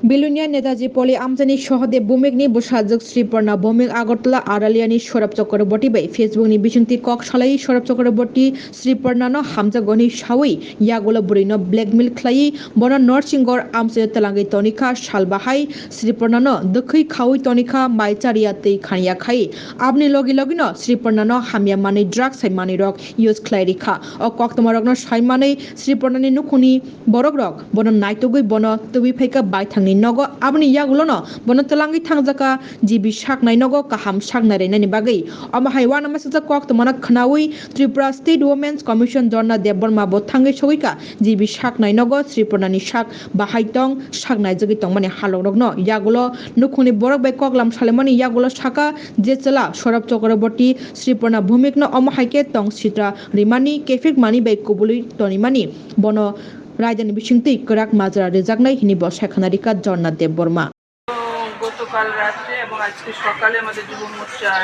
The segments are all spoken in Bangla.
बिलुनिया नेताजी पलि आमजानि सहदेव बुमिकनि बुसाजक श्रीपर्णा बुमिक आगरतला आरालियानि सौरभ चक्रवर्ती बै फेसबुकनि बिसुंथि कक सालायै सौरभ चक्रवर्ती श्रीपर्णानो हामजागनि सावै यागुला बुरैनो ब्लेकमेल खालायै बनो नरसिंगर आमसे तलांगै तनिखा सालबाहाय श्रीपर्णानो दखै खावै तनिखा माइचारिया तै खानिया खाय आबनि लगे लगेनो श्रीपर्णानो हामिया मानै ड्राग साइमानै रक यूज खालायरिखा अ कक्तमारकनो साइमानै श्रीपर्णानि नुखुनि बरक रक बनो नाइतगै बनो तबि फैका बायथांनि नगो आबनि यागुलोनो बनो तलांगै थांजाका जिबि साकनाय नगो काहाम साकनाय रेनायनि बागै अमाहाय वाना मासुजा कक्तमाना खनावै त्रिपुरा स्टेट वुमेन्स कमिशन जर्ना देबबर्मा बो थांगै सगैका जिबि साकनाय नगो श्रीपर्णानि साक बाहायतं साकनाय जगै तंग माने हालौरगनो यागुलो नुखुनि बरक बै कगलाम सालेमानि यागुलो साका जेचला सौरभ चक्रवर्ती श्रीपर्णा भूमिकनो अमाहायके तंग सित्रा रिमानि केफिक मानि बै कुबुलि तनिमानि बनो রায়দানি বিশিংতি করাক মাজরা রেজাগনাই হিনি বসাখানারিকা জর্না দেববর্মা গতকাল রাত্রে এবং আজকে সকালে আমাদের যুব মোর্চার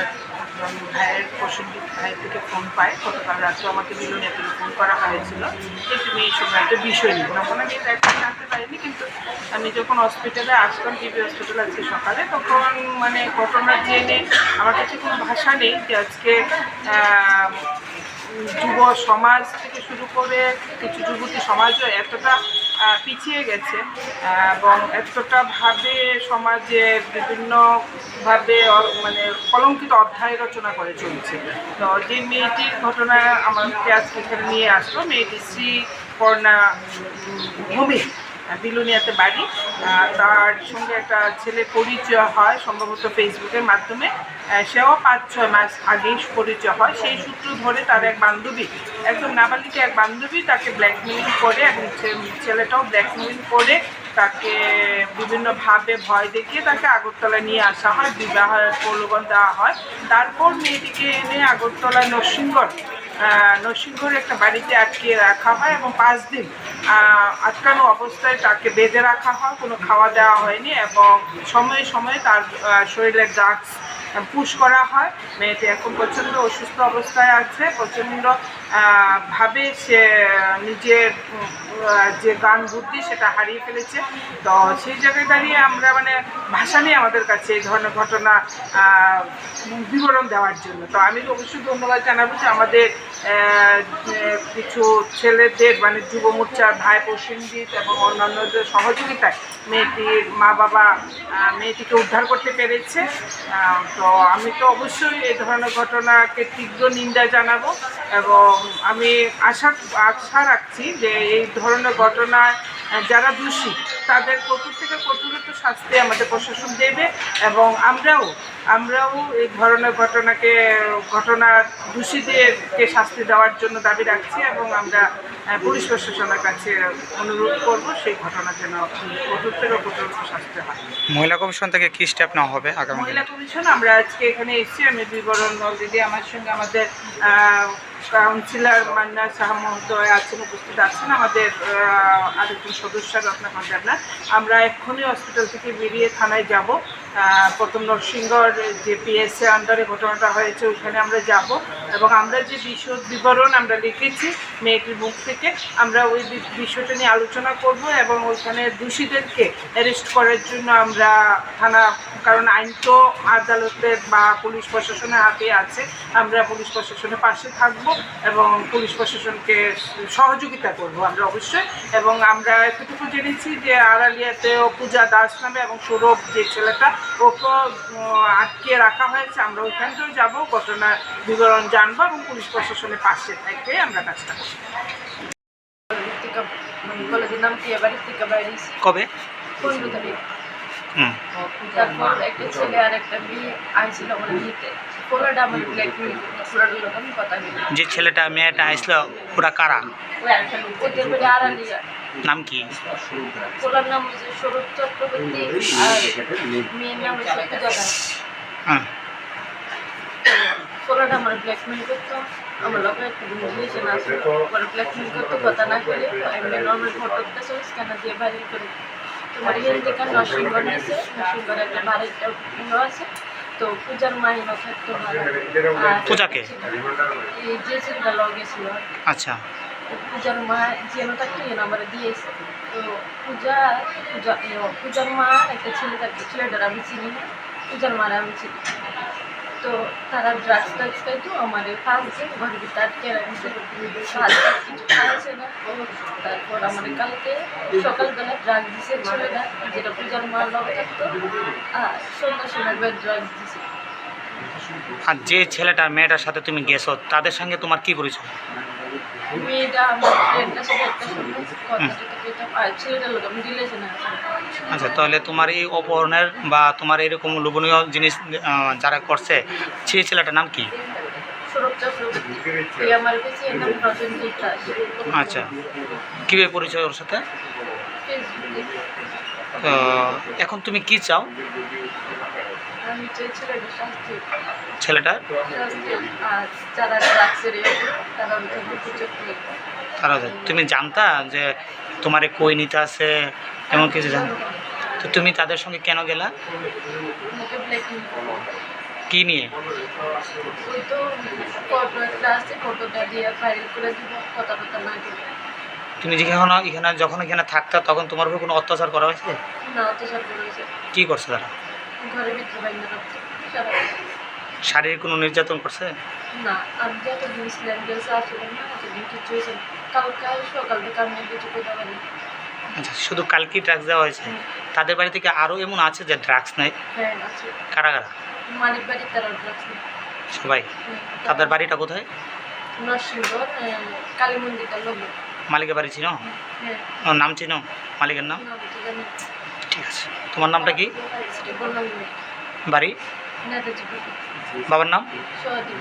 ভাইয়ের প্রসঙ্গিক ভাইয়ের থেকে ফোন পাই। গতকাল রাত্রে আমাকে বিলুনিয়া থেকে ফোন করা হয়েছিল যে তুমি এই সময় একটা বিষয় নিই তখন আমি এটা একদম জানতে পারিনি, কিন্তু আমি যখন হসপিটালে আসলাম টিবি হসপিটাল আজকে সকালে তখন মানে ঘটনা জেনে আমার কাছে কোনো ভাষা নেই যে আজকে যুব সমাজ থেকে শুরু করে কিছু যুবতী সমাজও এতটা পিছিয়ে গেছে এবং এতটা ভাবে সমাজে বিভিন্নভাবে মানে কলঙ্কিত অধ্যায় রচনা করে চলছে। তো যে মেয়েটির ঘটনা আমাকে আজকে এখানে নিয়ে আসলো, মেয়েটি শ্রীপর্ণা ভূমিক, বিলুনিয়াতে বাড়ি। তার সঙ্গে একটা ছেলে পরিচয় হয় সম্ভবত ফেসবুকের মাধ্যমে, সেও 5-6 মাস আগেই পরিচয় হয়। সেই সূত্র ধরে তার এক বান্ধবী, একদম নাবালিকা এক বান্ধবী তাকে ব্ল্যাকমেইল করে এবং ছেলেটাও ব্ল্যাকমেইল করে তাকে বিভিন্নভাবে ভয় দেখিয়ে তাকে আগরতলায় নিয়ে আসা হয়, বিবাহের প্রলোভন দেওয়া হয়। তারপর মেয়েটিকে এনে আগরতলা নরসিংহর একটা বাড়িতে আটকিয়ে রাখা হয় এবং 5 দিন আটকানো অবস্থায় তাকে বেঁধে রাখা হয়, কোনো খাওয়া দেওয়া হয়নি এবং সময়ে সময়ে তার শরীরে ড্রাগস পুশ করা হয়। মেয়েটি এখন প্রচণ্ড অসুস্থ অবস্থায় আছে, প্রচণ্ড ভাবে সে নিজের যে গান বুদ্ধি সেটা হারিয়ে ফেলেছে। তো সেই জায়গায় দাঁড়িয়ে আমরা মানে ভাষা নেই আমাদের কাছে এই ধরনের ঘটনা বিবরণ দেওয়ার জন্য। তো আমি অবশ্যই ধন্যবাদ জানাবো যে আমাদের কিছু ছেলেদের মানে যুব মোর্চার ভাই প্রসেনজিৎ এবং অন্যান্যদের সহযোগিতায় মেয়েটির মা বাবা মেয়েটিকে উদ্ধার করতে পেরেছে। তো আমি তো অবশ্যই এই ধরনের ঘটনাকে তীব্র নিন্দা জানাবো এবং আমি আশা রাখছি যে এই ধরনের ঘটনায় যারা দোষী তাদের কঠোর থেকে কঠোরতর শাস্তি আমাদের প্রশাসন দেবে এবং আমরাও এই ধরনের ঘটনার দোষীদেরকে শাস্তি দেওয়ার জন্য দাবি রাখছি এবং আমরা পুলিশ প্রশাসনের কাছে অনুরোধ করব সেই ঘটনা যেন কঠোর থেকে কঠোর শাস্তি হয়। মহিলা কমিশন থেকে কি স্টেপ নেওয়া হবে আগামী? মহিলা কমিশন আমরা আজকে এখানে এসেছি, আমি বিবরণ অলরেডি আমার সঙ্গে আমাদের কাউন্সিলর মান্না শাহ মহোদয় আছেন, উপস্থিত আছেন, আমাদের আরেকজন সদস্য রত্না পাঞ্জাবনা। আমরা এক্ষুনি হসপিটাল থেকে বেরিয়ে থানায় যাব, প্রথম নরসিংহর যে পিএসএ আন্ডারে ঘটনাটা হয়েছে ওইখানে আমরা যাব এবং আমরা যে বিবরণ আমরা লিখেছি মেয়েটির মুখ থেকে আমরা ওই বিষয়টা নিয়ে আলোচনা করব এবং ওইখানে দোষীদেরকে অ্যারেস্ট করার জন্য আমরা থানা, কারণ আইন তো আদালতের বা পুলিশ প্রশাসনের হাতে আছে, আমরা পুলিশ প্রশাসনের পাশে থাকব এবং পুলিশ প্রশাসনকে সহযোগিতা করব আমরা অবশ্যই। এবং আমরা এতটুকু জেনেছি যে আড়ালিয়াতেও পূজা দাস নামে এবং সৌরভ যে ছেলেটা ওকে আটকে রাখা হয়েছে, আমরা ওইখানটাও যাব, ঘটনার বিবরণ জানবো এবং পুলিশ প্রশাসনের পাশে থেকে আমরা কাজটা করব। কবে? 15 তারিখ। তারপর একটা ছেলে আর একটা মেয়ে আইছিল আমার বিয়েতে, পোলাটা আমার ব্ল্যাকমেইল পোলাটার লোক আমি কথা বলি। যে ছেলেটা মেয়েটা আসলো ওরা কারা? ওদের বাড়ি আড়ালিয়া। নাম কি? পোলার নাম হচ্ছে সৌরভ চক্রবর্তী আর মেয়ের নাম হচ্ছে পূজা দাস। পোলাটা আমার ব্ল্যাকমেইল করতো, আমার লোকের একটা রিলেশন আছে, পরে ব্ল্যাকমেইল করতো, কথা না করে এমনি নর্মাল ফটো কাছে স্ক্যানার দিয়ে ভাইরাল করে তোমার ইয়ে দেখা নরসিংহ নিয়েছে, নরসিংহর একটা বাড়িটা আছে। তো পূজার মাইনও থাকতো ভালো। পূজাকে এই যে ছেলেটা লগে ছিল, আচ্ছা, পূজার মা যেন থাকতো যেন আমার দিয়েছে। তো পূজার মা একটা ছেলে থাকে, ছেলেটার আমি চিনি না, পূজার মারা আমি চিনি। তো তারা ড্রাগস খাইতো, আমাদের ফার্স্ট দিন ঘরের ভিতরে আটকে রাখছে, কিছু খাওয়াছে না। তারপর আমাদের কালকে সকালবেলা ড্রাগস দিছে ছেলেটা, যেটা পূজার মার লগ থাকতো, আর সন্ধ্যার সময় ড্রাগস দিছে। আর যে ছেলেটা মেয়েটার সাথে তুমি গেছো তাদের সঙ্গে তোমার কি পরিচয়? মেয়েটা আমার ফ্রেন্ডটার সাথে একটা সময় কথা কইতাম, আর ছেলেটার লোক আমি রিলেশনে আছি। আচ্ছা, তাহলে তোমার এই অপহরণের বা তোমার এরকম লোভনীয় জিনিস যারা করছে সেই ছেলেটার নাম কি? সৌরভ চক্রবর্তী, আমার কাছে এর নাম রজনীজিৎ দাস। আচ্ছা, কীভাবে পরিচয় ওর সাথে? ফেসবুকে তো এখন তুমি কি চাও আমি চাই ছেলেটার শাস্তি, ছেলেটার? আর যারা ড্রাগসের তারা উপযুক্ত। তারা তুমি জানতা যে তোমার কই নিতে আছে এমন কিছু জানো? তো তুমি তাদের সঙ্গে কেন গেলা? মুখে ব্ল্যাকমেল কি নিয়ে? ওই তো ফটো একটা আছে, ফটোটা দিয়ে ভাইরাল করে দিব, কথা টথা না দিবে। তুমি যখন এখানে থাকতা তখন তোমার উপর কোনো অত্যাচার করা হয়েছে? না অত্যাচার করেছে, কি করছে তারা? ঘরের ভিতরে বাইরে রাখছে সারা। শারীরিক কোনো নির্যাতন করছে? না, আমি যত জিনিস ল্যান্ড গেছে আসলে না, এতদিন কিছু হয়েছে না। কালকে সকাল থেকে আমি কিছু করতে পারি। আচ্ছা, শুধু কালকে ড্রাগস দেওয়া হয়েছে? তাদের বাড়ি থেকে আরও এমন আছে যে ড্রাগস নেয়? হ্যাঁ আছে, কারা কারা? মালিক বাড়ি তারা ড্রাগস নেই। সবাই? তাদের বাড়িটা কোথায়? নরসিংহ কালী মন্দিরটা লোক। মালিকের বাড়ি চিনো? হ্যাঁ, ওর নাম চিনো মালিকের নাম? নাম তো জানি। ঠিক আছে, তোমার নামটা কি? সেটা বললাম বাড়ি? নেতাজি বাবার নাম? সহদেব।